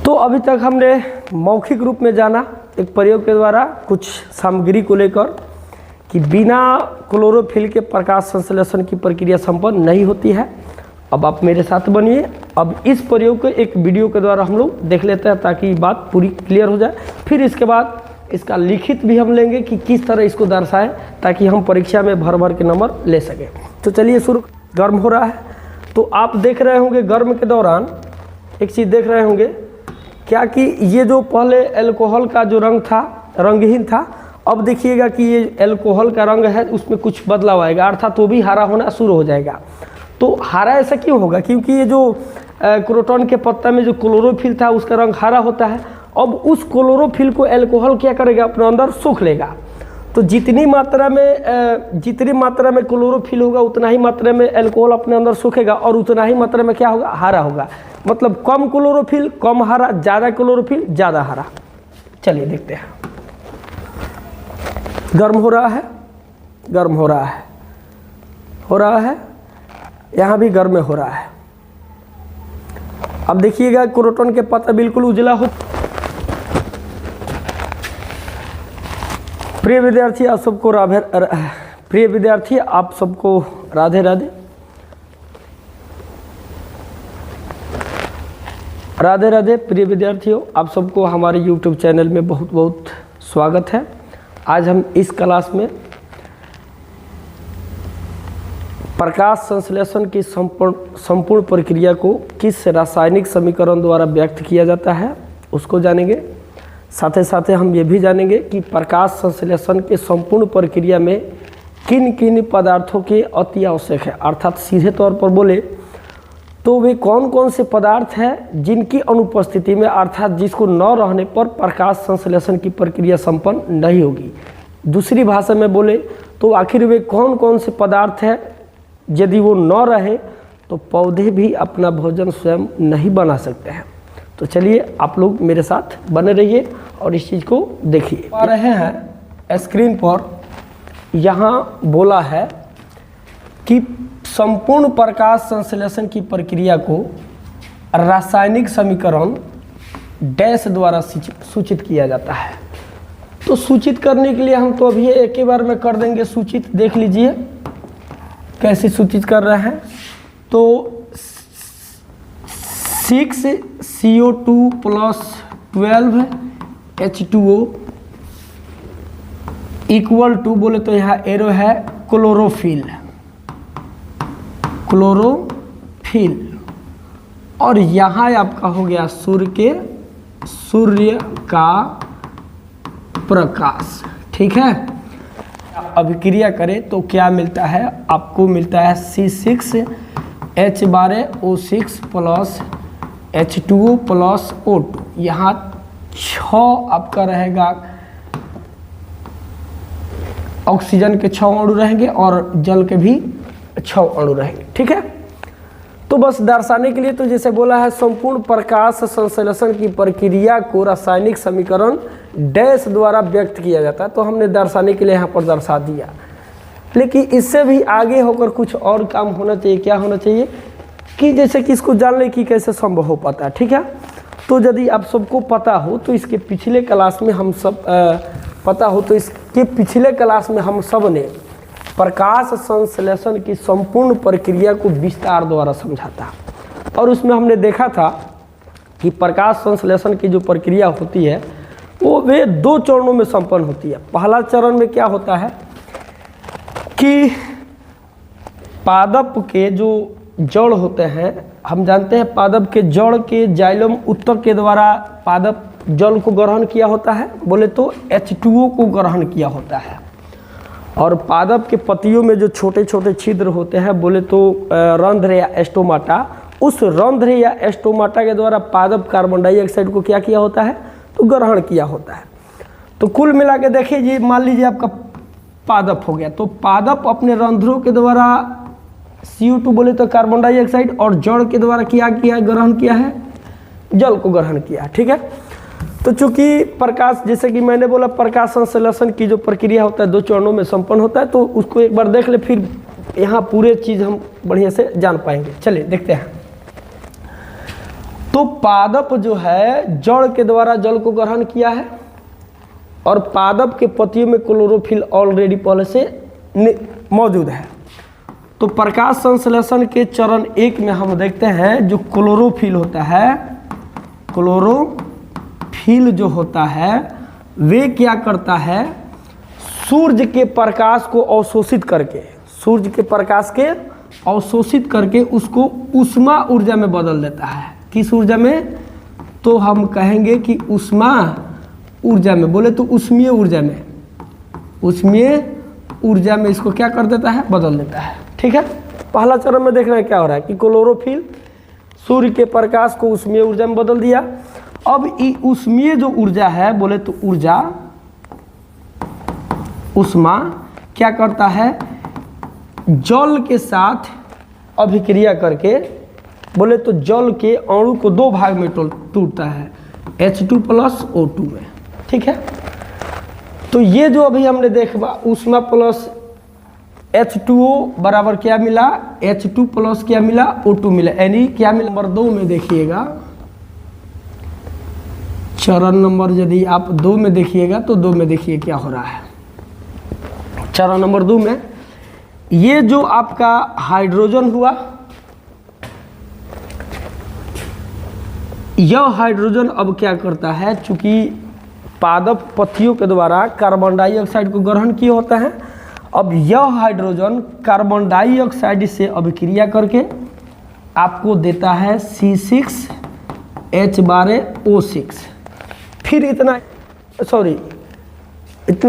तो अभी तक हमने मौखिक रूप में जाना एक प्रयोग के द्वारा कुछ सामग्री को लेकर कि बिना क्लोरोफिल के प्रकाश संश्लेषण की प्रक्रिया संपन्न नहीं होती है। अब आप मेरे साथ बनिए। अब इस प्रयोग को एक वीडियो के द्वारा हम लोग देख लेते हैं ताकि बात पूरी क्लियर हो जाए। फिर इसके बाद इसका लिखित भी हम लेंगे कि किस तरह इसको दर्शाएं ताकि हम परीक्षा में भर भर के नंबर ले सकें। तो चलिए शुरू। गर्म हो रहा है तो आप देख रहे होंगे गर्म के दौरान एक चीज़ देख रहे होंगे क्या कि ये जो पहले अल्कोहल का जो रंग था रंगहीन था, अब देखिएगा कि ये अल्कोहल का रंग है उसमें कुछ बदलाव आएगा अर्थात वो भी हरा होना शुरू हो जाएगा। तो हरा ऐसा क्यों होगा? क्योंकि ये जो क्रोटन के पत्ता में जो क्लोरोफिल था उसका रंग हरा होता है। अब उस क्लोरोफिल को अल्कोहल क्या करेगा? अपने अंदर सोख लेगा। तो जितनी मात्रा में क्लोरोफिल होगा उतना ही मात्रा में अल्कोहल अपने अंदर सोखेगा और उतना ही मात्रा में क्या होगा? हरा होगा। मतलब कम क्लोरोफिल कम हरा, ज़्यादा क्लोरोफिल ज़्यादा हरा। चलिए देखते हैं। गर्म हो रहा है, गर्म हो रहा है, हो रहा है, यहाँ भी गर्म हो रहा है। अब देखिएगा क्रोटन के पत्ता बिल्कुल उजला हो। प्रिय विद्यार्थी आप सबको राधे राधे। राधे राधे प्रिय विद्यार्थियों, आप सबको हमारे YouTube चैनल में बहुत बहुत स्वागत है। आज हम इस क्लास में प्रकाश संश्लेषण की संपूर्ण प्रक्रिया को किस रासायनिक समीकरण द्वारा व्यक्त किया जाता है उसको जानेंगे। साथ ही साथ हम ये भी जानेंगे कि प्रकाश संश्लेषण के संपूर्ण प्रक्रिया में किन किन पदार्थों के अति आवश्यक है, अर्थात सीधे तौर पर बोले तो वे कौन कौन से पदार्थ हैं जिनकी अनुपस्थिति में अर्थात जिसको न रहने पर प्रकाश संश्लेषण की प्रक्रिया संपन्न नहीं होगी। दूसरी भाषा में बोले तो आखिर वे कौन कौन से पदार्थ हैं यदि वो न रहे तो पौधे भी अपना भोजन स्वयं नहीं बना सकते हैं। तो चलिए आप लोग मेरे साथ बने रहिए और इस चीज़ को देखिए। आ रहे हैं स्क्रीन पर, यहाँ बोला है कि संपूर्ण प्रकाश संश्लेषण की प्रक्रिया को रासायनिक समीकरण डैश द्वारा सूचित किया जाता है। तो सूचित करने के लिए हम तो अभी एक ही बार में कर देंगे सूचित। देख लीजिए कैसे सूचित कर रहे हैं। तो 6CO2 + 12 H2O इक्वल टू बोले तो यहाँ एरो है क्लोरोफिल और यहाँ आपका हो गया सूर्य का प्रकाश। ठीक है, अभिक्रिया करें तो क्या मिलता है? आपको मिलता है C6H12O6 + H2O + O2। यहाँ 6 आपका रहेगा ऑक्सीजन के 6 अणु रहेंगे और जल के भी 6 अणु रहेंगे। ठीक है, तो बस दर्शाने के लिए तो जैसे बोला है संपूर्ण प्रकाश संश्लेषण की प्रक्रिया को रासायनिक समीकरण डैश द्वारा व्यक्त किया जाता है। तो हमने दर्शाने के लिए यहाँ पर दर्शा दिया, लेकिन इससे भी आगे होकर कुछ और काम होना चाहिए। क्या होना चाहिए कि जैसे कि इसको जानने की कैसे संभव हो पाता है। ठीक है, तो यदि आप सबको पता हो तो इसके पिछले क्लास में हम सब ने प्रकाश संश्लेषण की संपूर्ण प्रक्रिया को विस्तार द्वारा समझा था और उसमें हमने देखा था कि प्रकाश संश्लेषण की जो प्रक्रिया होती है वो वे 2 चरणों में संपन्न होती है। पहला चरण में क्या होता है कि पादप के जो जड़ होते हैं, हम जानते हैं पादप के जड़ के जाइलम उत्तक के द्वारा पादप जल को ग्रहण किया होता है, बोले तो H2O को ग्रहण किया होता है। और पादप के पत्तियों में जो छोटे छोटे छिद्र होते हैं बोले तो रंध्र या एस्टोमाटा, उस रंध्र या एस्टोमाटा के द्वारा पादप कार्बन डाइऑक्साइड को क्या किया होता है? तो ग्रहण किया होता है। तो कुल मिला के देखिए जी, मान लीजिए आपका पादप हो गया, तो पादप अपने रंध्रों के द्वारा CO2 बोले तो कार्बन डाइऑक्साइड और जड़ के द्वारा क्या किया है? ग्रहण किया है, जल को ग्रहण किया। ठीक है, तो चूंकि प्रकाश, जैसे कि मैंने बोला प्रकाश संश्लेषण की जो प्रक्रिया होता है 2 चरणों में संपन्न होता है, तो उसको एक बार देख ले, फिर यहाँ पूरे चीज़ हम बढ़िया से जान पाएंगे। चलिए देखते हैं। तो पादप जो है जड़ के द्वारा जल को ग्रहण किया है और पादप के पत्तियों में क्लोरोफिल ऑलरेडी पहले से मौजूद है। तो प्रकाश संश्लेषण के चरण 1 में हम देखते हैं जो क्लोरोफिल होता है, क्लोरोफिल जो होता है वे क्या करता है, सूर्य के प्रकाश को अवशोषित करके, सूर्य के प्रकाश के अवशोषित करके उसको ऊष्मा ऊर्जा में बदल देता है। किस ऊर्जा में? तो हम कहेंगे कि ऊष्मा ऊर्जा में, बोले तो ऊष्मीय ऊर्जा में, ऊष्मीय ऊर्जा में इसको क्या कर देता है, बदल देता है। ठीक है, पहला चरण में देखना है क्या हो रहा है कि क्लोरोफिल सूर्य के प्रकाश को ऊष्मीय ऊर्जा में बदल दिया। अब ये ऊष्मीय जो ऊर्जा है, बोले तो ऊर्जा, ऊष्मा क्या करता है, जल के साथ अभिक्रिया करके, बोले तो जल के अणु को 2 भाग में टूटता है, H2 प्लस O2 में। ठीक है, तो ये जो अभी हमने देखा ऊष्मा प्लस H2O बराबर क्या मिला, H2 प्लस क्या मिला, O2 मिला, यानी क्या मिला, नंबर 2 में देखिएगा, चरण नंबर यदि आप 2 में देखिएगा तो 2 में देखिए क्या हो रहा है। चरण नंबर 2 में ये जो आपका हाइड्रोजन हुआ, यह हाइड्रोजन अब क्या करता है, चूंकि पादप पत्तियों के द्वारा कार्बन डाइऑक्साइड को ग्रहण किए होता है, अब यह हाइड्रोजन कार्बन डाइऑक्साइड से अभिक्रिया करके आपको देता है C6H12O6। फिर इतना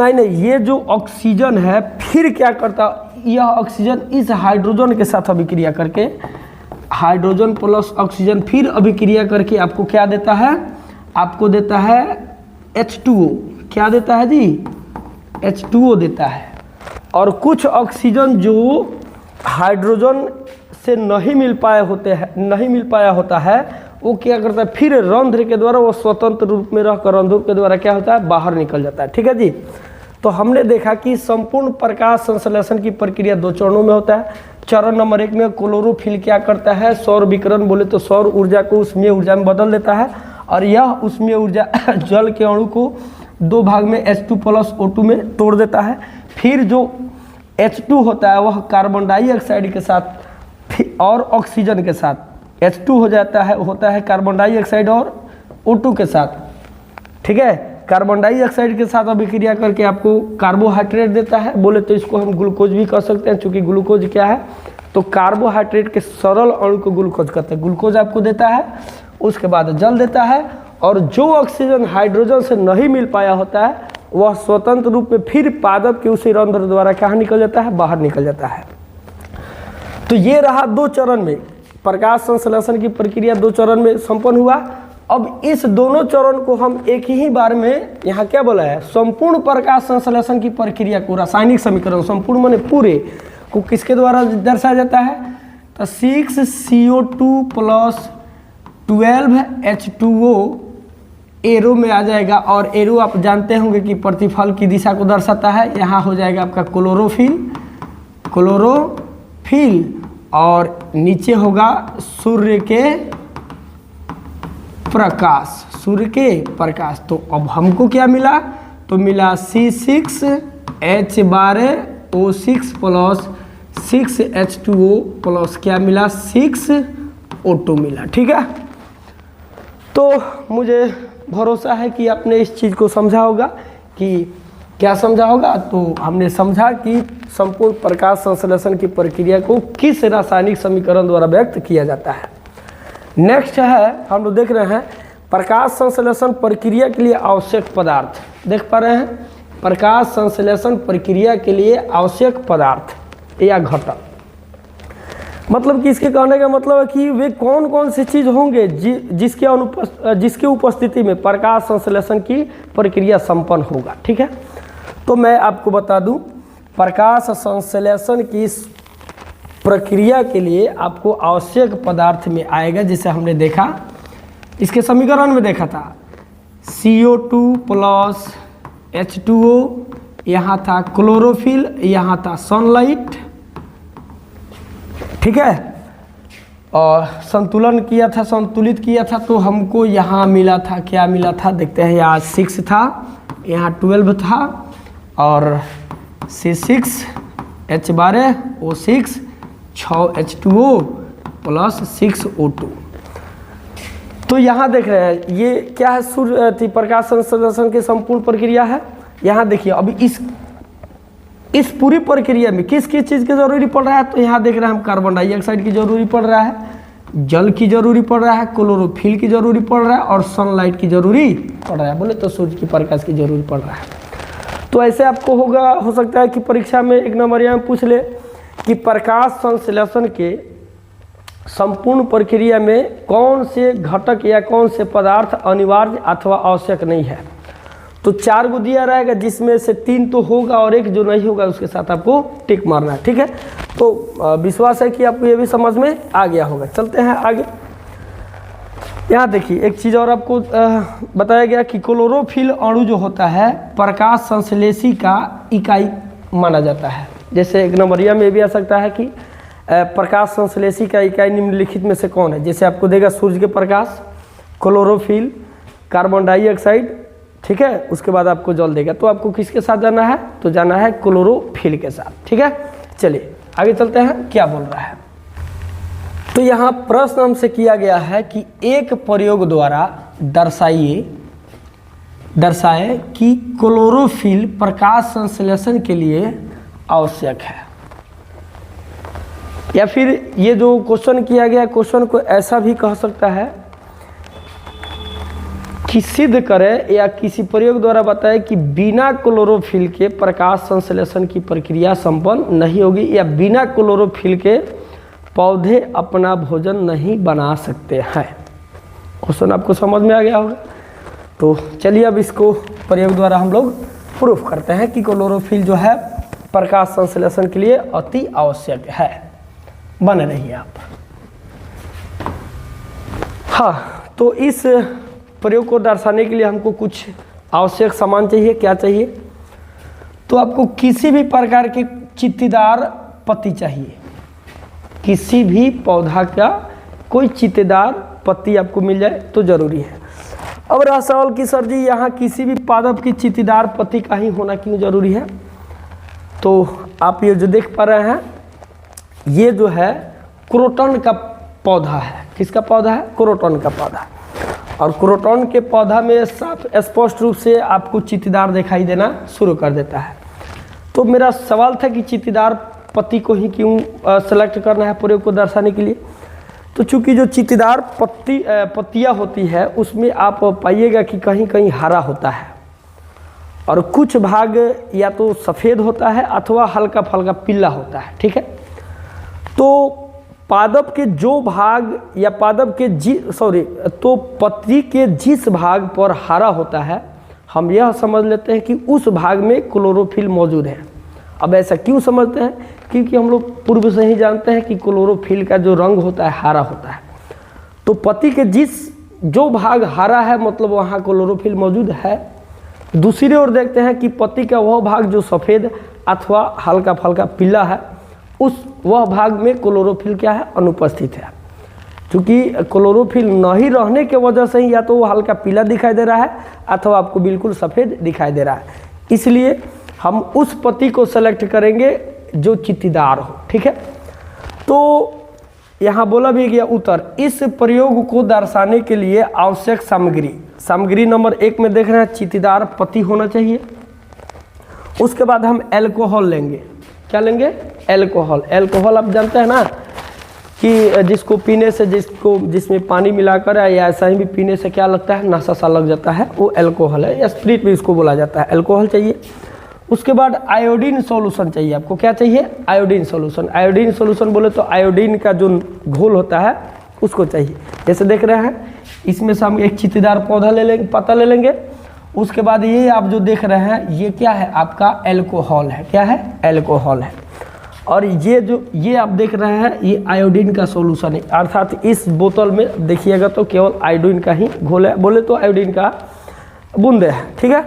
ही नहीं, ये जो ऑक्सीजन है फिर क्या करता, यह ऑक्सीजन इस हाइड्रोजन के साथ अभिक्रिया करके, हाइड्रोजन प्लस ऑक्सीजन फिर अभिक्रिया करके आपको क्या देता है, आपको देता है H2O। क्या देता है जी, H2O देता है। और कुछ ऑक्सीजन जो हाइड्रोजन से नहीं मिल पाया होता है, वो क्या करता है, फिर रंध्र के द्वारा वो स्वतंत्र रूप में रहकर रंध्र के द्वारा क्या होता है, बाहर निकल जाता है। ठीक है जी, तो हमने देखा कि संपूर्ण प्रकाश संश्लेषण की प्रक्रिया 2 चरणों में होता है। चरण नंबर 1 में क्लोरोफिल क्या करता है, सौर विकिरण, बोले तो सौर ऊर्जा को ऊष्मीय ऊर्जा में बदल देता है और यह ऊष्मीय ऊर्जा जल के अणु को 2 भाग में H2 प्लस O2 में तोड़ देता है। फिर जो H2 होता है वह कार्बन डाइऑक्साइड के साथ और ऑक्सीजन के साथ, H2 हो जाता है, होता है कार्बन डाइऑक्साइड और O2 के साथ। ठीक है, कार्बन डाइऑक्साइड के साथ अभिक्रिया करके आपको कार्बोहाइड्रेट देता है, बोले तो इसको हम ग्लूकोज भी कह सकते हैं, चूँकि ग्लूकोज क्या है, तो कार्बोहाइड्रेट के सरल अणु को ग्लूकोज कहते हैं। ग्लूकोज आपको देता है, उसके बाद जल देता है, और जो ऑक्सीजन हाइड्रोजन से नहीं मिल पाया होता है वह स्वतंत्र रूप में फिर पादप के उसी रंध्र द्वारा कहाँ निकल जाता है, बाहर निकल जाता है। तो ये रहा 2 चरण में, प्रकाश संश्लेषण की प्रक्रिया 2 चरण में संपन्न हुआ। अब इस दोनों चरण को हम एक ही बार में, यहाँ क्या बोला है, संपूर्ण प्रकाश संश्लेषण की प्रक्रिया को, रासायनिक समीकरण संपूर्ण माने पूरे को किसके द्वारा दर्शाया जाता है, तो 6CO2 प्लस 12H2O एरो में आ जाएगा। और एरो आप जानते होंगे कि प्रतिफल की दिशा को दर्शाता है। यहाँ हो जाएगा आपका क्लोरोफिल और नीचे होगा सूर्य के प्रकाश। तो अब हमको क्या मिला, तो मिला C6H12O6 प्लस 6H2O प्लस क्या मिला, 6O2 मिला। ठीक है, तो मुझे भरोसा है कि आपने इस चीज़ को समझा होगा। कि क्या समझा होगा, तो हमने समझा कि संपूर्ण प्रकाश संश्लेषण की प्रक्रिया को किस रासायनिक समीकरण द्वारा व्यक्त किया जाता है। नेक्स्ट है, हम लोग देख रहे हैं प्रकाश संश्लेषण प्रक्रिया के लिए आवश्यक पदार्थ। देख पा रहे हैं, प्रकाश संश्लेषण प्रक्रिया के लिए आवश्यक पदार्थ या घटक, मतलब कि इसके कहने का मतलब है कि वे कौन कौन सी चीज़ होंगे जिसके उपस्थिति में प्रकाश संश्लेषण की प्रक्रिया संपन्न होगा। ठीक है, तो मैं आपको बता दूं, प्रकाश संश्लेषण की प्रक्रिया के लिए आपको आवश्यक पदार्थ में आएगा, जिसे हमने देखा इसके समीकरण में देखा था, CO2 प्लस H2O, यहाँ था क्लोरोफिल, यहाँ था सनलाइट। ठीक है, और संतुलन किया था, संतुलित किया था, तो हमको यहाँ मिला था, क्या मिला था देखते हैं। यहाँ 6 था, यहाँ 12 था, और C6H12O6 6H2O प्लस 6O2। तो यहाँ देख रहे हैं ये क्या है, सूर्य प्रकाश संश्लेषण की संपूर्ण प्रक्रिया है। यहाँ देखिए अभी इस पूरी प्रक्रिया में किस किस चीज़ की जरूरी पड़ रहा है, तो यहाँ देख रहे हैं हम कार्बन डाइऑक्साइड की जरूरी पड़ रहा है, जल की जरूरी पड़ रहा है, क्लोरोफिल की जरूरी पड़ रहा है, और सनलाइट की जरूरी पड़ रहा है, बोले तो सूर्य की प्रकाश की जरूरी पड़ रहा है। तो ऐसे आपको हो सकता है कि परीक्षा में 1 नंबरिया में पूछ ले कि प्रकाश संश्लेषण के संपूर्ण प्रक्रिया में कौन से घटक या कौन से पदार्थ अनिवार्य अथवा आवश्यक नहीं है। तो 4 गो दिया रहेगा, जिसमें से 3 तो होगा और 1 जो नहीं होगा उसके साथ आपको टिक मारना है, ठीक है। तो विश्वास है कि आपको ये भी समझ में आ गया होगा। चलते हैं आगे। यहाँ देखिए एक चीज़ और आपको बताया गया कि क्लोरोफिल अणु जो होता है प्रकाश संश्लेषी का इकाई माना जाता है। जैसे 1 नंबरिया में भी आ सकता है कि प्रकाश संश्लेषी का इकाई निम्नलिखित में से कौन है। जैसे आपको देगा सूर्य के प्रकाश, क्लोरोफिल, कार्बन डाइऑक्साइड, ठीक है, उसके बाद आपको जल देगा। तो आपको किसके साथ जाना है, तो जाना है क्लोरोफिल के साथ, ठीक है। चलिए आगे चलते हैं, क्या बोल रहा है। तो यहाँ प्रश्न हमसे किया गया है कि एक प्रयोग द्वारा दर्शाए कि क्लोरोफिल प्रकाश संश्लेषण के लिए आवश्यक है। या फिर ये जो क्वेश्चन किया गया, क्वेश्चन को ऐसा भी कह सकता है कि सिद्ध करे या किसी प्रयोग द्वारा बताए कि बिना क्लोरोफिल के प्रकाश संश्लेषण की प्रक्रिया संपन्न नहीं होगी, या बिना क्लोरोफिल के पौधे अपना भोजन नहीं बना सकते हैं। क्वेश्चन आपको समझ में आ गया होगा। तो चलिए अब इसको प्रयोग द्वारा हम लोग प्रूफ करते हैं कि क्लोरोफिल जो है प्रकाश संश्लेषण के लिए अति आवश्यक है। बने रहिए आप। हाँ, तो इस प्रयोग को दर्शाने के लिए हमको कुछ आवश्यक सामान चाहिए। क्या चाहिए, तो आपको किसी भी प्रकार की चित्तीदार पत्ती चाहिए। किसी भी पौधा का कोई चित्तीदार पत्ती आपको मिल जाए तो ज़रूरी है। अब रहा सवाल कि सर जी यहाँ किसी भी पादप की चित्तीदार पत्ती का ही होना क्यों ज़रूरी है। तो आप ये जो देख पा रहे हैं, ये जो है क्रोटन का पौधा है। किसका पौधा है, क्रोटन का पौधा। और क्रोटन के पौधा में साफ स्पष्ट रूप से आपको चित्तीदार दिखाई देना शुरू कर देता है। तो मेरा सवाल था कि चित्तीदार पत्ती को ही क्यों सेलेक्ट करना है प्रयोग को दर्शाने के लिए। तो चूंकि जो चित्तीदार पत्तियाँ होती है उसमें आप पाइएगा कि कहीं कहीं हरा होता है और कुछ भाग या तो सफ़ेद होता है अथवा हल्का फल्का पीला होता है, ठीक है। तो पादप के जो भाग या पादप के तो पत्ती के जिस भाग पर हरा होता है, हम यह समझ लेते हैं कि उस भाग में क्लोरोफिल मौजूद है। अब ऐसा क्यों समझते हैं, क्योंकि हम लोग पूर्व से ही जानते हैं कि क्लोरोफिल का जो रंग होता है हरा होता है। तो पत्ती के जो भाग हरा है मतलब वहाँ क्लोरोफिल मौजूद है। दूसरी ओर देखते हैं कि पत्ती का वह भाग जो सफ़ेद अथवा हल्का फल्का पीला है, वह भाग में क्लोरोफिल क्या है, अनुपस्थित है। क्योंकि क्लोरोफिल नहीं रहने के वजह से ही या तो वो हल्का पीला दिखाई दे रहा है अथवा आपको बिल्कुल सफ़ेद दिखाई दे रहा है। इसलिए हम उस पत्ती को सेलेक्ट करेंगे जो चित्तीदार हो, ठीक है। तो यहाँ बोला भी गया उत्तर, इस प्रयोग को दर्शाने के लिए आवश्यक सामग्री नंबर 1 में देख रहे हैं चित्तीदार पत्ती होना चाहिए। उसके बाद हम एल्कोहल लेंगे। क्या लेंगे, एल्कोहल। एल्कोहल आप जानते हैं ना कि जिसको पीने से जिसमें पानी मिलाकर या ऐसा ही भी पीने से क्या लगता है, नशा सा लग जाता है, वो एल्कोहल है, या स्प्रिट भी इसको बोला जाता है। एल्कोहल चाहिए। उसके बाद आयोडीन सॉल्यूशन चाहिए। आपको क्या चाहिए, आयोडीन सॉल्यूशन। आयोडीन सॉल्यूशन बोले तो आयोडीन का जो घोल होता है उसको चाहिए। जैसे देख रहे हैं इसमें से हम एक चित्तीदार पौधा ले लेंगे, पत्ता ले लेंगे। उसके बाद ये आप जो देख रहे हैं ये क्या है, आपका एल्कोहल है। क्या है, एल्कोहल है। और ये आप देख रहे हैं ये आयोडीन का सॉल्यूशन है, अर्थात इस बोतल में देखिएगा तो केवल आयोडीन का ही घोल है, बोले तो आयोडीन का बूंदे है, ठीक है।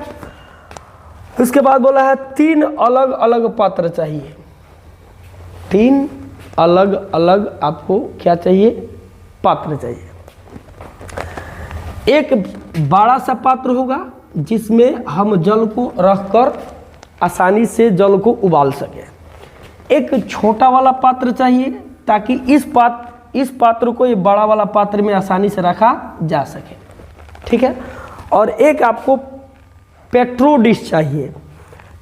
उसके बाद बोला है 3 अलग अलग पात्र चाहिए। 3 अलग अलग आपको क्या चाहिए, पात्र चाहिए। एक बड़ा सा पात्र होगा जिसमें हम जल को रखकर आसानी से जल को उबाल सकें। एक छोटा वाला पात्र चाहिए ताकि इस पात्र को ये बड़ा वाला पात्र में आसानी से रखा जा सके, ठीक है। और एक आपको पेट्रो डिश चाहिए।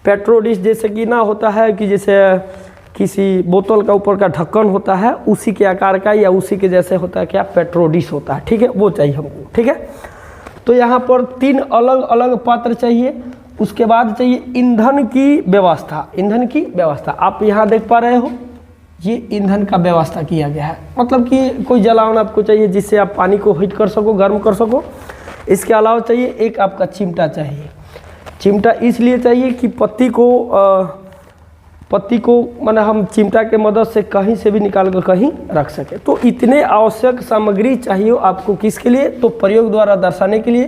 पेट्रो डिश जैसे कि ना होता है कि जैसे किसी बोतल का ऊपर का ढक्कन होता है उसी के आकार का या उसी के जैसे होता है, क्या पेट्रो डिश होता है, ठीक है, वो चाहिए हमको, ठीक है। तो यहाँ पर 3 अलग अलग पात्र चाहिए। उसके बाद चाहिए ईंधन की व्यवस्था। ईंधन की व्यवस्था आप यहाँ देख पा रहे हो, ये ईंधन का व्यवस्था किया गया है, मतलब कि कोई जलावन आपको चाहिए जिससे आप पानी को हीट कर सको, गर्म कर सको। इसके अलावा चाहिए एक आपका चिमटा चाहिए। चिमटा इसलिए चाहिए कि पत्ती को माने हम चिमटा के मदद से कहीं से भी निकाल कर कहीं रख सके। तो इतने आवश्यक सामग्री चाहिए आपको किसके लिए, तो प्रयोग द्वारा दर्शाने के लिए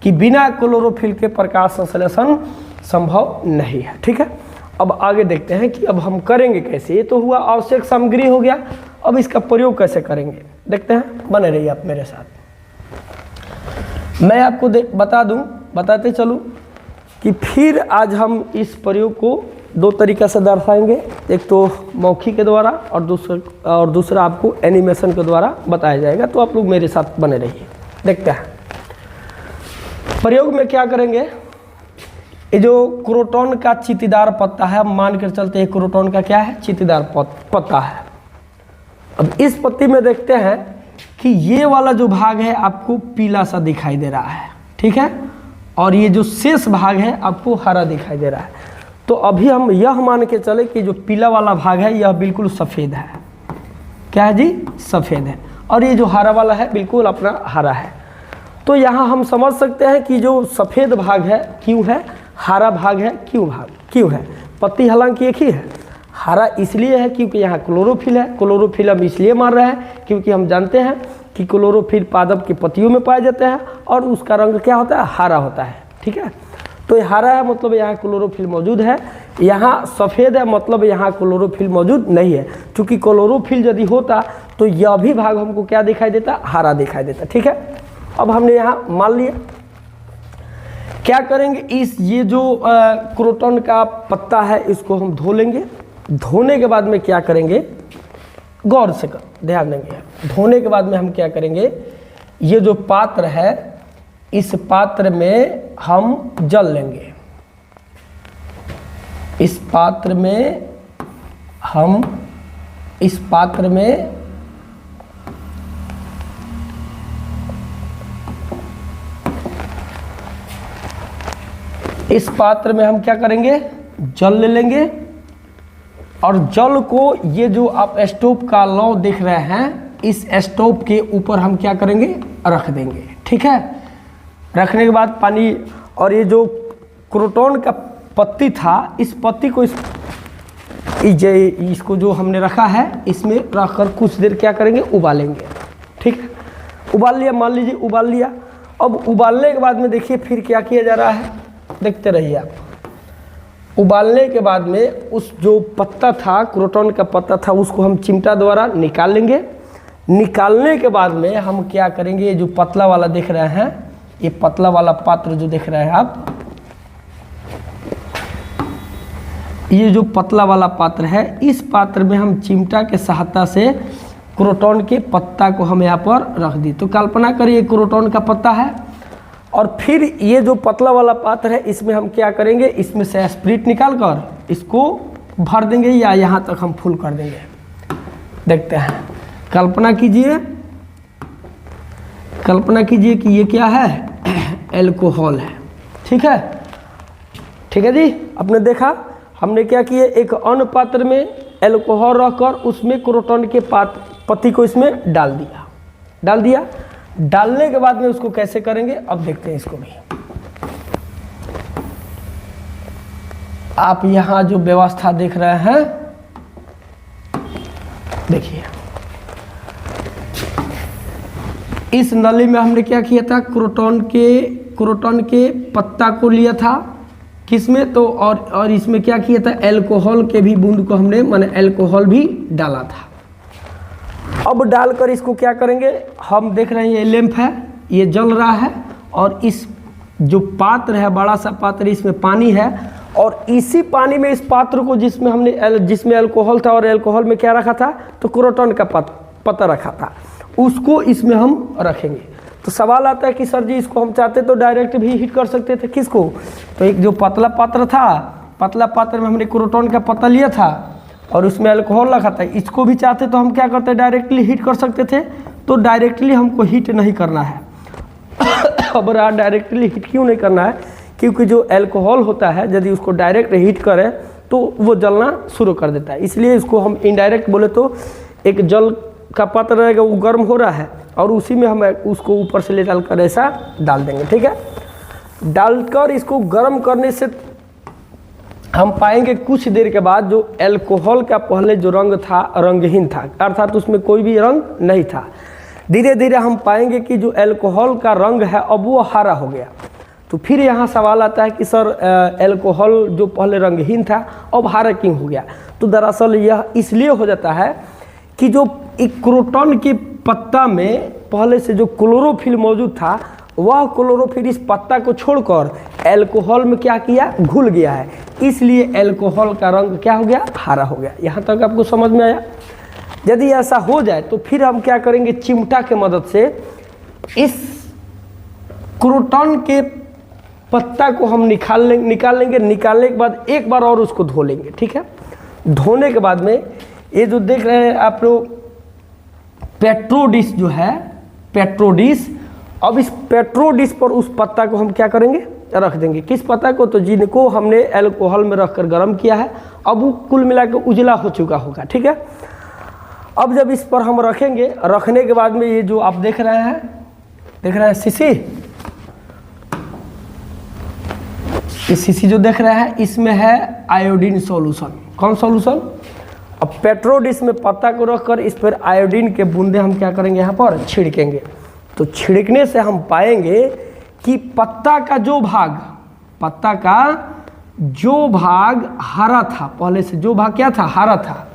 कि बिना क्लोरोफिल के प्रकाश संश्लेषण संभव नहीं है, ठीक है। अब आगे देखते हैं कि अब हम करेंगे कैसे। ये तो हुआ आवश्यक सामग्री हो गया, अब इसका प्रयोग कैसे करेंगे देखते हैं। बने रहिए आप मेरे साथ। मैं आपको बताते चलूँ कि फिर आज हम इस प्रयोग को 2 तरीक़ा से दर्शाएंगे। एक तो मौखिक के द्वारा और दूसरा आपको एनिमेशन के द्वारा बताया जाएगा। तो आप लोग मेरे साथ बने रहिए, देखते हैं प्रयोग में क्या करेंगे। ये जो क्रोटॉन का चींटीदार पत्ता है, मान कर चलते हैं क्रोटॉन का क्या है, चींटीदार पत्ता है। अब इस पत्ती में देखते हैं कि ये वाला जो भाग है आपको पीला सा दिखाई दे रहा है, ठीक है, और ये जो शेष भाग है आपको हरा दिखाई दे रहा है। तो अभी हम यह मान के चले कि जो पीला वाला भाग है यह बिल्कुल सफ़ेद है। क्या है जी, सफ़ेद है। और ये जो हरा वाला है बिल्कुल अपना हरा है। तो यहाँ हम समझ सकते हैं कि जो सफ़ेद भाग है क्यों है, हरा भाग है क्यों है। पत्ती हालांकि एक ही है, हरा इसलिए है क्योंकि यहाँ क्लोरोफिल है। क्लोरोफिल हम इसलिए मान रहे हैं क्योंकि हम जानते हैं कि क्लोरोफिल पादप की पत्तियों में पाए जाते हैं और उसका रंग क्या होता है, हरा होता है, ठीक है। तो ये हरा है मतलब यहाँ क्लोरोफिल मौजूद है, यहाँ सफ़ेद है मतलब यहाँ क्लोरोफिल मौजूद नहीं है। क्योंकि क्लोरोफिल यदि होता तो यह भी भाग हमको क्या दिखाई देता, हरा दिखाई देता, ठीक है। अब हमने यहाँ मान लिया, क्या करेंगे, ये जो क्रोटॉन का पत्ता है इसको हम धो लेंगे। धोने के बाद में क्या करेंगे, गौर से ध्यान देंगे। धोने के बाद में हम क्या करेंगे, ये जो पात्र है इस पात्र में हम जल लेंगे। इस पात्र में हम क्या करेंगे, जल ले लेंगे। और जल को ये जो आप स्टोव का लौ देख रहे हैं, इस स्टोव के ऊपर हम क्या करेंगे, रख देंगे, ठीक है। रखने के बाद पानी, और ये जो क्रोटॉन का पत्ती था, इस पत्ती को इसको जो हमने रखा है इसमें रखकर कुछ देर क्या करेंगे, उबालेंगे, ठीक है। उबाल लिया, मान लीजिए उबाल लिया। अब उबालने के बाद में देखिए फिर क्या किया जा रहा है, देखते रहिए आप। उबालने के बाद में उस जो पत्ता था, क्रोटॉन का पत्ता था, उसको हम चिमटा द्वारा निकाल लेंगे। निकालने के बाद में हम क्या करेंगे, ये जो पतला वाला देख रहे हैं, ये पतला वाला पात्र जो देख रहे हैं आप, ये जो पतला वाला पात्र है, इस पात्र में हम चिमटा के सहायता से क्रोटॉन के पत्ता को हम यहाँ पर रख दी। तो कल्पना करिए क्रोटॉन का पत्ता है, और फिर ये जो पतला वाला पात्र है इसमें हम क्या करेंगे, इसमें से स्प्रिट निकाल कर इसको भर देंगे या यहाँ तक हम फुल कर देंगे। देखते हैं, कल्पना कीजिए कि ये क्या है, एल्कोहल है, ठीक है जी। आपने देखा हमने क्या किया, एक अन्य पात्र में एल्कोहल रखकर उसमें क्रोटॉन के पत्ती को इसमें डाल दिया। डालने के बाद में उसको कैसे करेंगे, अब देखते हैं इसको भी। आप यहाँ जो व्यवस्था देख रहे हैं, देखिए इस नली में हमने क्या किया था, क्रोटॉन के पत्ता को लिया था, किसमें तो, और इसमें क्या किया था, एल्कोहल के भी बूंद को हमने माने एल्कोहल भी डाला था। अब डालकर इसको क्या करेंगे, हम देख रहे हैं ये लैंप है, ये जल रहा है और इस जो पात्र है, बड़ा सा पात्र, इसमें पानी है और इसी पानी में इस पात्र को जिसमें अल्कोहल था और अल्कोहल में क्या रखा था, तो क्रोटन का पत्ता रखा था, उसको इसमें हम रखेंगे। तो सवाल आता है कि सर जी इसको हम चाहते तो डायरेक्ट भी हीट कर सकते थे, किसको, तो एक जो पतला पात्र था, पतला पात्र में हमने क्रोटन का पत्ता लिया था और उसमें अल्कोहल रखा था, इसको भी चाहते तो हम क्या करते, डायरेक्टली हीट कर सकते थे। तो डायरेक्टली हमको हीट नहीं करना है। अब डायरेक्टली हीट क्यों नहीं करना है, क्योंकि जो अल्कोहल होता है यदि उसको डायरेक्ट हीट करें तो वो जलना शुरू कर देता है, इसलिए इसको हम इनडायरेक्ट बोले तो एक जल का पात्र रहेगा, वो गर्म हो रहा है और उसी में हम उसको ऊपर से ले डालकर ऐसा डाल देंगे। ठीक है, डालकर इसको गर्म करने से हम पाएंगे कुछ देर के बाद जो अल्कोहल का पहले जो रंग था रंगहीन था, अर्थात उसमें कोई भी रंग नहीं था। धीरे धीरे हम पाएंगे कि जो अल्कोहल का रंग है अब वो हरा हो गया। तो फिर यहाँ सवाल आता है कि सर अल्कोहल जो पहले रंगहीन था अब हरा क्यों हो गया। तो दरअसल यह इसलिए हो जाता है कि जो एक क्रोटन के पत्ता में पहले से जो क्लोरोफिल मौजूद था, वह क्लोरोफिल इस पत्ता को छोड़कर अल्कोहल में क्या किया, घुल गया है, इसलिए अल्कोहल का रंग क्या हो गया, हरा हो गया। यहाँ तक आपको समझ में आया। यदि ऐसा हो जाए तो फिर हम क्या करेंगे, चिमटा के मदद से इस क्रोटन के पत्ता को हम निकाल लेंगे। निकालने के बाद एक बार और उसको धो लेंगे। ठीक है, धोने के बाद में ये जो देख रहे हैं आप लोग पेट्रोडिश जो है, पेट्रोडिश, अब इस पेट्रोडिश पर उस पत्ता को हम क्या करेंगे, रख देंगे। किस पत्ता को, तो जिनको हमने अल्कोहल में रखकर गर्म किया है, अब वो कुल मिलाकर उजला हो चुका होगा। ठीक है, अब जब इस पर हम रखेंगे, रखने के बाद में ये जो आप देख रहे हैं शीशी, ये शीशी जो देख रहे हैं इसमें है आयोडीन सॉल्यूशन। कौन सॉल्यूशन, अब पेट्रोडिश में पत्ता को रखकर इस पर आयोडीन के बूंदे हम क्या करेंगे, यहाँ पर छिड़केंगे। तो छिड़कने से हम पाएंगे कि पत्ता का जो भाग हरा था, पहले से जो भाग क्या था, हरा था,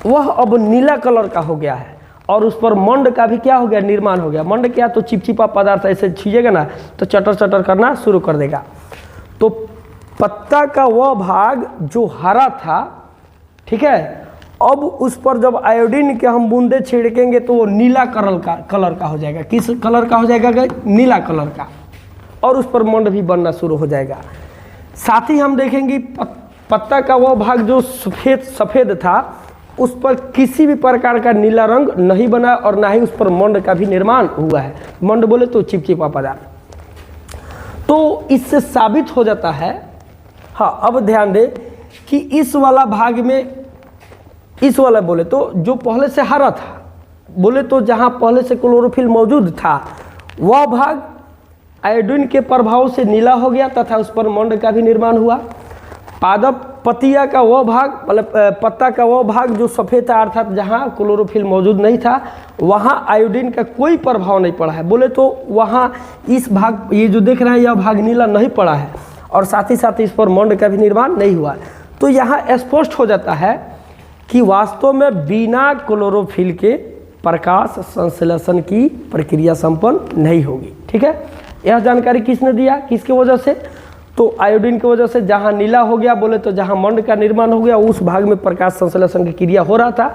वह अब नीला कलर का हो गया है और उस पर मंड का भी क्या हो गया, निर्माण हो गया। मंड क्या, तो चिपचिपा पदार्थ ऐसे छीजेगा ना तो चटर चटर करना शुरू कर देगा। तो पत्ता का वह भाग जो हरा था, ठीक है, अब उस पर जब आयोडीन के हम बूंदे छिड़केंगे तो वो नीला कलर का हो जाएगा। किस कलर का हो जाएगा, नीला कलर का, और उस पर मंड भी बनना शुरू हो जाएगा। साथ ही हम देखेंगे पत्ता का वह भाग जो सफ़ेद था, उस पर किसी भी प्रकार का नीला रंग नहीं बना और ना ही उस पर मंड का भी निर्माण हुआ है। मंड बोले तो चिपचिपा पदार्थ। तो इससे साबित हो जाता है, हाँ अब ध्यान दें कि इस वाला भाग में, इस वाला बोले तो जो पहले से हरा था, बोले तो जहाँ पहले से क्लोरोफिल मौजूद था, वह भाग आयोडीन के प्रभाव से नीला हो गया तथा उस पर मंड का भी निर्माण हुआ। पादप पतिया का वह भाग, मतलब पत्ता का वह भाग जो सफ़ेद था, अर्थात जहाँ क्लोरोफिल मौजूद नहीं था, वहाँ आयोडीन का कोई प्रभाव नहीं पड़ा है। बोले तो वहाँ इस भाग, ये जो देख रहे हैं यह भाग नीला नहीं पड़ा है और साथ ही साथ इस पर मंड का भी निर्माण नहीं हुआ। तो यहाँ स्पष्ट हो जाता है कि वास्तव में बिना क्लोरोफिल के प्रकाश संश्लेषण की प्रक्रिया संपन्न नहीं होगी। ठीक है, यह जानकारी किसने दिया, किसकी वजह से, तो आयोडीन की वजह से। जहाँ नीला हो गया, बोले तो जहाँ मंड का निर्माण हो गया उस भाग में प्रकाश संश्लेषण की क्रिया हो रहा था,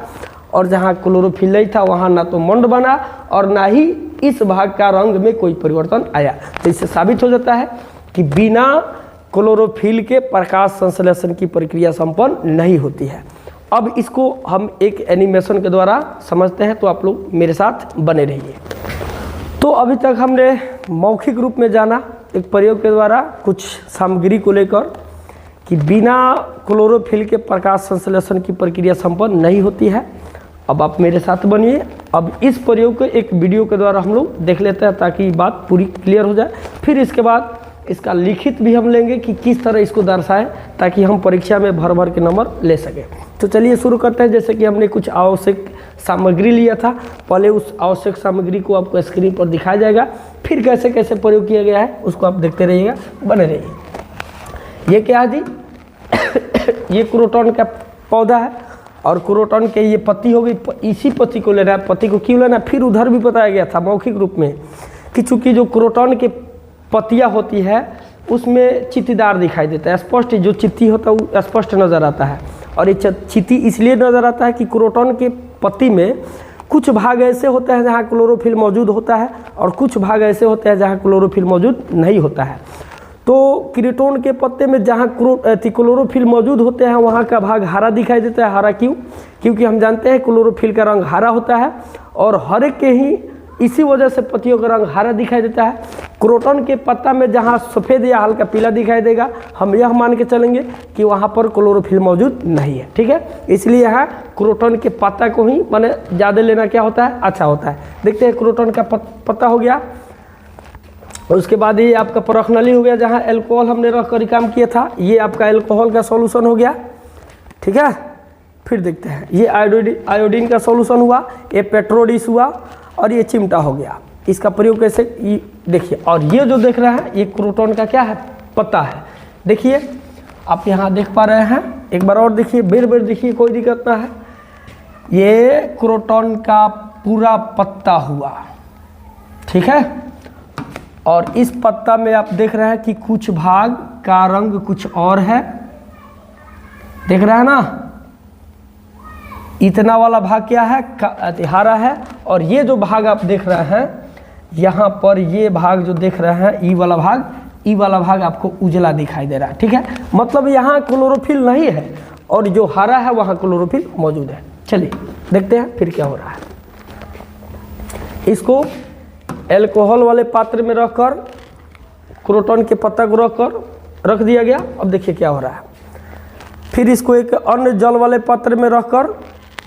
और जहाँ क्लोरोफिल नहीं था वहाँ ना तो मंड बना और ना ही इस भाग का रंग में कोई परिवर्तन आया। तो इससे साबित हो जाता है कि बिना क्लोरोफिल के प्रकाश संश्लेषण की प्रक्रिया संपन्न नहीं होती है। अब इसको हम एक एनिमेशन के द्वारा समझते हैं, तो आप लोग मेरे साथ बने रहिए। तो अभी तक हमने मौखिक रूप में जाना एक प्रयोग के द्वारा कुछ सामग्री को लेकर कि बिना क्लोरोफिल के प्रकाश संश्लेषण की प्रक्रिया संपन्न नहीं होती है। अब आप मेरे साथ बनिए। अब इस प्रयोग को एक वीडियो के द्वारा हम लोग देख लेते हैं ताकि बात पूरी क्लियर हो जाए। फिर इसके बाद इसका लिखित भी हम लेंगे कि किस तरह इसको दर्शाएं ताकि हम परीक्षा में भर भर के नंबर ले सकें। तो चलिए शुरू करते हैं। जैसे कि हमने कुछ आवश्यक सामग्री लिया था, पहले उस आवश्यक सामग्री को आपको स्क्रीन पर दिखाया जाएगा, फिर कैसे कैसे प्रयोग किया गया है उसको आप देखते रहिएगा, बने रहिए। ये क्या है जी? ये क्रोटन का पौधा है और क्रोटन के ये पत्ती हो गई, इसी पत्ती को लेना है। पत्ती को क्यों लेना है, फिर उधर भी बताया गया था मौखिक रूप में कि चूँकि जो क्रोटन के पत्तियाँ होती है उसमें चित्तीदार दिखाई देता है, स्पष्ट जो चित्ती होता है वो स्पष्ट नज़र आता है। और ये चित्ती इसलिए नज़र आता है कि क्रोटन के पत्ती में कुछ भाग ऐसे होते हैं जहाँ क्लोरोफिल मौजूद होता है और कुछ भाग ऐसे होते हैं जहाँ क्लोरोफिल मौजूद नहीं होता है। तो क्रोटन के पत्ते में जहाँ क्लोरोफिल मौजूद होते हैं वहाँ का भाग हरा दिखाई देता है। हरा क्यों? क्योंकि हम जानते हैं क्लोरोफिल का रंग हरा होता है और हरे के ही इसी वजह से पत्तियों का रंग हरा दिखाई देता है। क्रोटन के पत्ता में जहाँ सफ़ेद या हल्का पीला दिखाई देगा, हम यह मान के चलेंगे कि वहाँ पर क्लोरोफिल मौजूद नहीं है। ठीक है, इसलिए यहाँ क्रोटन के पत्ता को ही माने ज़्यादा लेना क्या होता है, अच्छा होता है। देखते हैं, क्रोटन का पत्ता हो गया, उसके बाद ये आपका परखनली हो गया जहाँ एल्कोहल हमने रख कर काम किया था, ये आपका एल्कोहल का सॉल्यूशन हो गया। ठीक है, फिर देखते हैं, ये आयोडीन का सॉल्यूशन हुआ, ये पेट्रोडिस हुआ और ये चिमटा हो गया। इसका प्रयोग कैसे देखिए, और ये जो देख रहे हैं ये क्रोटन का क्या है, पत्ता है। देखिए आप यहाँ देख पा रहे हैं, एक बार और देखिए, बेर देखिए, कोई दिक्कत ना है। ये क्रोटन का पूरा पत्ता हुआ। ठीक है, और इस पत्ता में आप देख रहे हैं कि कुछ भाग का रंग कुछ और है, देख रहे हैं ना, इतना वाला भाग क्या है, हरा है। और ये जो भाग आप देख रहे हैं यहाँ पर, ये भाग जो देख रहे हैं ई वाला भाग आपको उजला दिखाई दे रहा है। ठीक है, मतलब यहाँ क्लोरोफिल नहीं है और जो हरा है वहाँ क्लोरोफिल मौजूद है। चलिए देखते हैं फिर क्या हो रहा है। इसको एल्कोहल वाले पात्र में रखकर क्रोटन के पत्ता को रख दिया गया। अब देखिए क्या हो रहा है। फिर इसको एक अन्य जल वाले पात्र में रखकर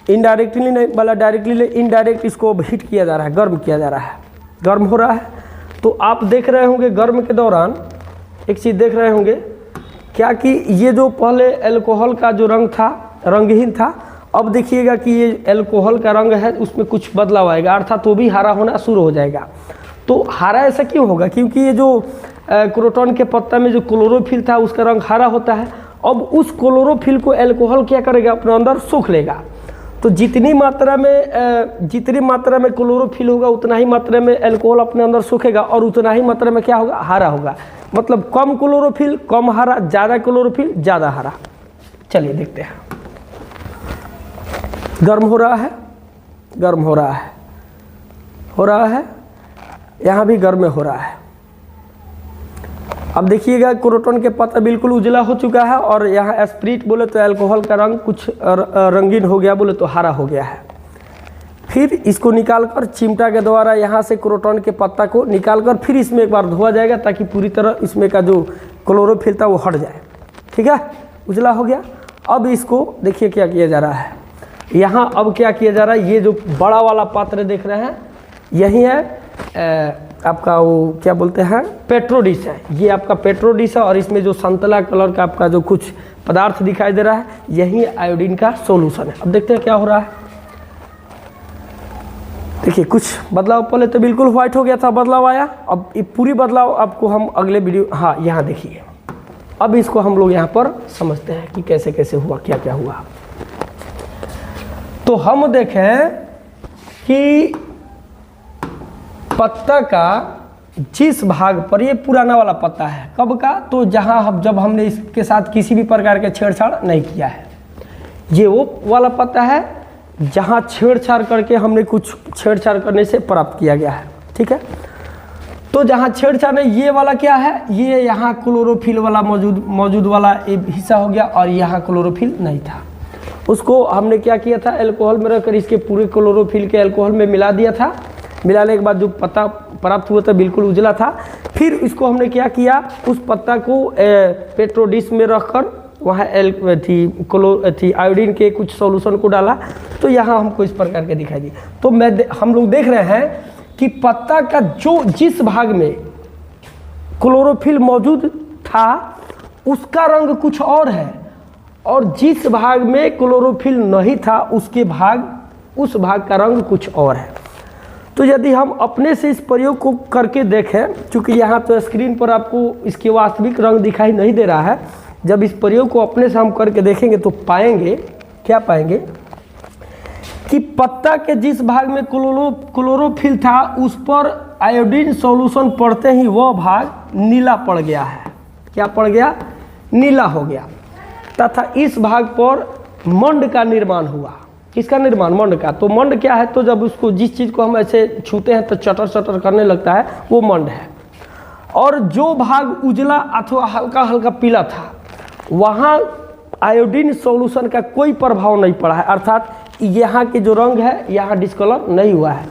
इनडायरेक्टली नहीं वाला डायरेक्टली इनडायरेक्ट इसको हीट किया जा रहा है, गर्म किया जा रहा है, गर्म हो रहा है। तो आप देख रहे होंगे गर्म के दौरान एक चीज़ देख रहे होंगे क्या कि ये जो पहले एल्कोहल का जो रंग था रंगहीन था, अब देखिएगा कि ये एल्कोहल का रंग है उसमें कुछ बदलाव आएगा, अर्थात वो भी हरा होना शुरू हो जाएगा। तो हरा ऐसा क्यों होगा? क्योंकि ये जो क्रोटन के पत्ता में जो क्लोरोफिल था उसका रंग हरा होता है। अब उस क्लोरोफिल को एल्कोहल क्या करेगा, अपने अंदर सोख लेगा। तो जितनी मात्रा में क्लोरोफिल होगा उतना ही मात्रा में एल्कोहल अपने अंदर सोखेगा और उतना ही मात्रा में क्या होगा, हरा होगा। मतलब कम क्लोरोफिल कम हरा, ज़्यादा क्लोरोफिल ज़्यादा हरा। चलिए देखते हैं, गर्म हो रहा है, गर्म हो रहा है, यहाँ भी गर्म हो रहा है। अब देखिएगा क्रोटन के पत्ता बिल्कुल उजला हो चुका है और यहाँ स्प्रिट बोले तो अल्कोहल का रंग कुछ रंगीन हो गया, बोले तो हरा हो गया है। फिर इसको निकालकर चिमटा के द्वारा यहाँ से क्रोटन के पत्ता को निकालकर फिर इसमें एक बार धोआ जाएगा ताकि पूरी तरह इसमें का जो क्लोरोफिल था वो हट जाए। ठीक है, उजला हो गया। अब इसको देखिए क्या किया जा रहा है यहाँ। अब क्या किया जा रहा है, ये जो बड़ा वाला पात्र देख रहे हैं यही है आपका वो क्या बोलते हैं, पेट्रोडिस है। ये आपका पेट्रोडिस है और इसमें जो संतला कलर का आपका जो कुछ पदार्थ दिखाई दे रहा है यही आयोडीन का सॉल्यूशन है। अब देखते हैं क्या हो रहा है। देखिए कुछ बदलाव, पहले तो बिल्कुल व्हाइट हो गया था, बदलाव आया। अब ये पूरी बदलाव आपको हम अगले वीडियो, हाँ यहाँ देखिए। अब इसको हम लोग यहाँ पर समझते हैं कि कैसे कैसे हुआ, क्या क्या हुआ। तो हम देखें कि पत्ता का जिस भाग पर, ये पुराना वाला पत्ता है, कब का, तो जब हमने इसके साथ किसी भी प्रकार के छेड़छाड़ नहीं किया है। ये वो वाला पत्ता है जहाँ छेड़छाड़ करके हमने कुछ छेड़छाड़ करने से प्राप्त किया गया है। ठीक है, तो जहाँ छेड़छाड़ नहीं, ये वाला क्या है, ये यहाँ क्लोरोफिल वाला मौजूद वाला एक हिस्सा हो गया और यहाँ क्लोरोफिल नहीं था। उसको हमने क्या किया था, अल्कोहल में रखकर इसके पूरे क्लोरोफिल के अल्कोहल में मिला दिया था। मिलाने के बाद जो पत्ता प्राप्त हुआ था बिल्कुल उजला था। फिर इसको हमने क्या किया, उस पत्ता को पेट्रोडिस में रखकर वहाँ आयोडीन के कुछ सॉल्यूशन को डाला, तो यहाँ हमको इस प्रकार के दिखाई दी। तो हम लोग देख रहे हैं कि पत्ता का जिस भाग में क्लोरोफिल मौजूद था उसका रंग कुछ और है, और जिस भाग में क्लोरोफिल नहीं था उस भाग का रंग कुछ और है। तो यदि हम अपने से इस प्रयोग को करके देखें, क्योंकि यहाँ तो स्क्रीन पर आपको इसके वास्तविक रंग दिखाई नहीं दे रहा है, जब इस प्रयोग को अपने से हम करके देखेंगे तो पाएंगे, क्या पाएंगे, कि पत्ता के जिस भाग में क्लोरोफिल था उस पर आयोडीन सॉल्यूशन पड़ते ही वह भाग नीला पड़ गया है। क्या पड़ गया? नीला हो गया। तथा इस भाग पर मंड का निर्माण हुआ। किसका निर्माण? मंड का। तो मंड क्या है? तो जब उसको जिस चीज़ को हम ऐसे छूते हैं तो चटर चटर करने लगता है, वो मंड है। और जो भाग उजला अथवा हल्का हल्का पीला था वहाँ आयोडीन सॉल्यूशन का कोई प्रभाव नहीं पड़ा है, अर्थात यहाँ के जो रंग है यहाँ डिस्कलर नहीं हुआ है।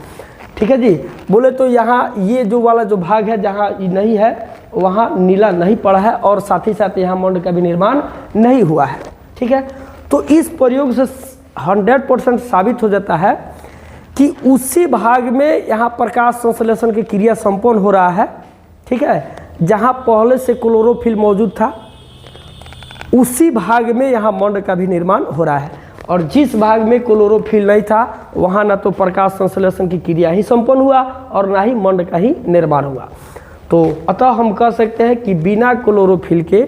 ठीक है जी। बोले तो यहाँ ये जो वाला जो भाग है जहाँ नहीं है वहाँ नीला नहीं पड़ा है और साथ ही साथ यहाँ मंड का भी निर्माण नहीं हुआ है। ठीक है। तो इस प्रयोग से 100% साबित हो जाता है कि उसी भाग में यहाँ प्रकाश संश्लेषण की क्रिया संपन्न हो रहा है। ठीक है। जहाँ पहले से क्लोरोफिल मौजूद था उसी भाग में यहाँ मंड का भी निर्माण हो रहा है, और जिस भाग में क्लोरोफिल नहीं था वहाँ ना तो प्रकाश संश्लेषण की क्रिया ही संपन्न हुआ और ना ही मंड का ही निर्माण हुआ। तो अतः हम कह सकते हैं कि बिना क्लोरोफिल के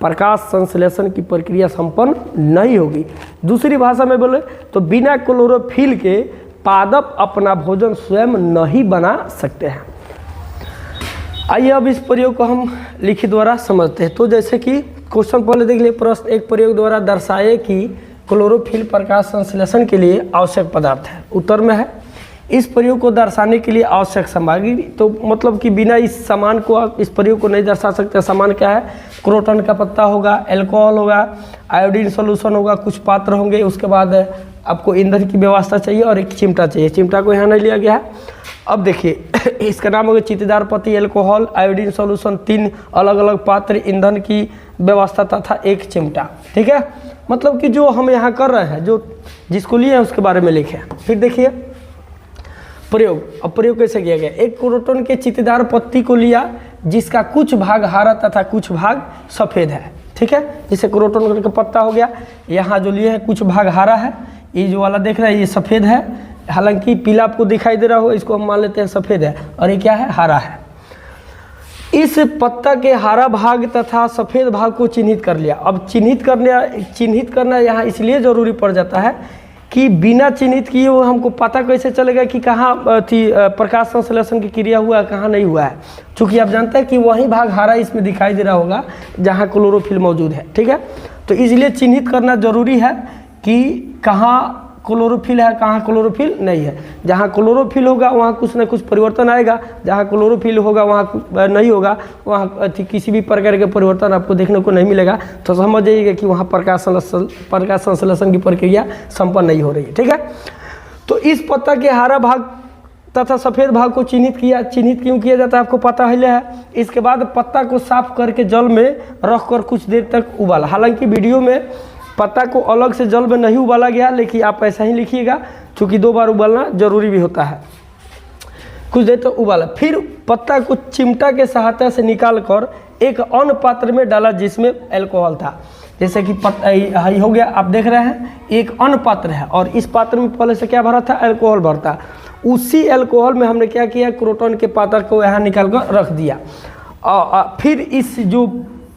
प्रकाश संश्लेषण की प्रक्रिया संपन्न नहीं होगी। दूसरी भाषा में बोले तो बिना क्लोरोफिल के पादप अपना भोजन स्वयं नहीं बना सकते हैं। आइए अब इस प्रयोग को हम लिखित द्वारा समझते हैं। तो जैसे कि क्वेश्चन पहले देख लिए, प्रश्न एक प्रयोग द्वारा दर्शाए कि क्लोरोफिल प्रकाश संश्लेषण के लिए आवश्यक पदार्थ है। उत्तर में है इस प्रयोग को दर्शाने के लिए आवश्यक सामग्री। तो मतलब कि बिना इस सामान को आप इस प्रयोग को नहीं दर्शा सकते। सामान क्या है? क्रोटन का पत्ता होगा, अल्कोहल होगा, आयोडीन सॉल्यूशन होगा, कुछ पात्र होंगे, उसके बाद आपको ईंधन की व्यवस्था चाहिए और एक चिमटा चाहिए। चिमटा को यहाँ नहीं लिया गया है। अब देखिए इसका नाम होगा चित्तीदार पत्ती, अल्कोहल, आयोडीन सॉल्यूशन, 3 अलग अलग पात्र, ईंधन की व्यवस्था तथा एक चिमटा। ठीक है। मतलब कि जो हम यहाँ कर रहे हैं, जो जिसको लिए हैं उसके बारे में लिखे। फिर देखिए प्रयोग। अब प्रयोग कैसे किया गया? एक क्रोटन के चित्तीदार पत्ती को लिया जिसका कुछ भाग हरा तथा कुछ भाग सफ़ेद है। ठीक है। जैसे क्रोटन का पत्ता हो गया, यहाँ जो लिए हैं कुछ भाग हरा है, ये जो वाला देख रहे हैं ये सफ़ेद है, हालांकि पीला आपको दिखाई दे रहा हो, इसको हम मान लेते हैं सफ़ेद है, और ये क्या है? हरा है। इस पत्ता के हरा भाग तथा सफ़ेद भाग को चिन्हित कर लिया। अब चिन्हित करना यहाँ इसलिए ज़रूरी पड़ जाता है कि बिना चिन्हित किए वो हमको पता कैसे चलेगा कि कहाँ प्रकाश संश्लेषण की क्रिया हुआ है, कहाँ नहीं हुआ है। चूँकि आप जानते हैं कि वही भाग हरा इसमें दिखाई दे रहा होगा जहाँ क्लोरोफिल मौजूद है। ठीक है। तो इसलिए चिन्हित करना ज़रूरी है कि कहाँ क्लोरोफिल है, कहाँ क्लोरोफिल नहीं है। जहाँ क्लोरोफिल होगा वहाँ कुछ ना कुछ परिवर्तन आएगा, जहाँ क्लोरोफिल होगा वहाँ नहीं होगा, वहाँ किसी भी प्रकार के परिवर्तन आपको देखने को नहीं मिलेगा। तो समझ जाइएगा कि वहाँ प्रकाश संश्लेषण की प्रक्रिया संपन्न नहीं हो रही है। ठीक है। तो इस पत्ता के हरा भाग तथा सफ़ेद भाग को चिन्हित क्यों किया जाता है आपको पता है। इसके बाद पत्ता को साफ करके जल में रख कर कुछ देर तक उबाला। हालांकि वीडियो में पत्ता को अलग से जल में नहीं उबाला गया, लेकिन आप ऐसा ही लिखिएगा क्योंकि 2 बार उबालना जरूरी भी होता है। कुछ देर तक उबाला, फिर पत्ता को चिमटा के सहायता से निकाल कर एक अन्य पात्र में डाला जिसमें अल्कोहल था। जैसे कि पत्ता हो गया, आप देख रहे हैं एक अन्य पात्र है और इस पात्र में पहले से क्या भरा था? अल्कोहल भरता। उसी अल्कोहल में हमने क्या किया? क्रोटन के पात्र को यहाँ निकाल कर रख दिया। फिर इस जो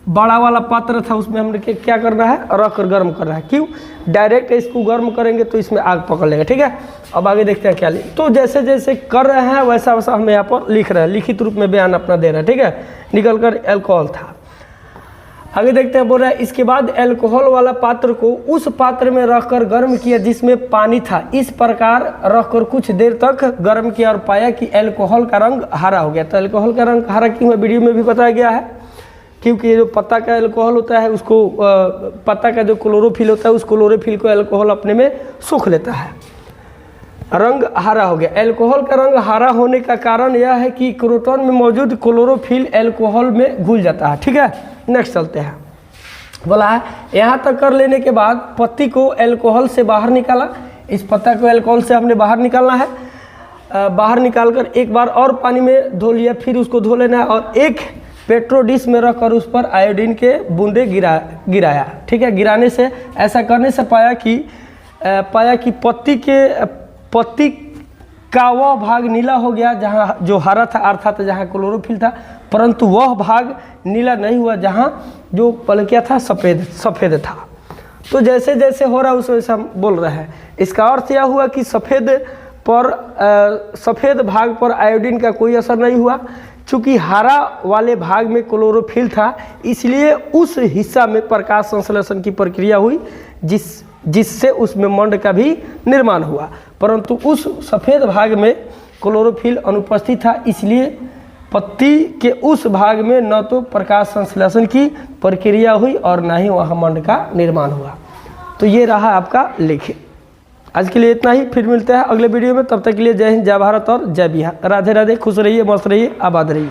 बड़ा वाला पात्र था उसमें हमने क्या करना है? रख कर गर्म करना है। क्यों? डायरेक्ट इसको गर्म करेंगे तो इसमें आग पकड़ लेगा। ठीक है। अब आगे देखते हैं क्या तो जैसे जैसे कर रहे हैं वैसा वैसा हम यहाँ पर लिख रहे हैं, लिखित रूप में बयान अपना दे रहे हैं। ठीक है। निकल कर अल्कोहल था। आगे देखते हैं, बोल रहा है इसके बाद अल्कोहल वाला पात्र को उस पात्र में रखकर गर्म किया जिसमें पानी था। इस प्रकार रखकर कुछ देर तक गर्म किया और पाया कि अल्कोहल का रंग हरा हो गया। तो अल्कोहल का रंग हरा क्यों है? वीडियो में भी बताया गया है, क्योंकि ये जो पत्ता का अल्कोहल होता है उसको पत्ता का जो क्लोरोफिल होता है उस क्लोरोफिल को अल्कोहल अपने में सोख लेता है, रंग हरा हो गया। अल्कोहल का रंग हरा होने का कारण यह है कि क्रोटन में मौजूद क्लोरोफिल अल्कोहल में घुल जाता है। ठीक है। नेक्स्ट चलते हैं। बोला है यहाँ तक कर लेने के बाद पत्ती को अल्कोहल से बाहर निकाला। इस पत्ता को अल्कोहल से हमने बाहर निकालना है। बाहर निकालकर एक बार और पानी में धो लिया, फिर उसको धो लेना है और एक पेट्रो डिश में रखकर उस पर आयोडीन के बूंदे गिराया। ठीक है। गिराने से, ऐसा करने से पाया कि पत्ती का वह भाग नीला हो गया जहाँ जो हरा था, अर्थात जहाँ क्लोरोफिल था, परंतु वह भाग नीला नहीं हुआ जहाँ जो पहले क्या था? सफ़ेद था। तो जैसे जैसे हो रहा है उस वैसे हम बोल रहे हैं। इसका अर्थ यह हुआ कि सफ़ेद भाग पर आयोडीन का कोई असर नहीं हुआ। चूँकि हरा वाले भाग में क्लोरोफिल था, इसलिए उस हिस्सा में प्रकाश संश्लेषण की प्रक्रिया हुई, जिससे उसमें मंड का भी निर्माण हुआ। परंतु उस सफ़ेद भाग में क्लोरोफिल अनुपस्थित था, इसलिए पत्ती के उस भाग में न तो प्रकाश संश्लेषण की प्रक्रिया हुई और न ही वहाँ मंड का निर्माण हुआ। तो ये रहा आपका लेख। आज के लिए इतना ही, फिर मिलते हैं अगले वीडियो में। तब तक के लिए जय हिंद, जय भारत और जय बिहार। राधे राधे, खुश रहिए, मस्त रहिए, आबाद रहिए।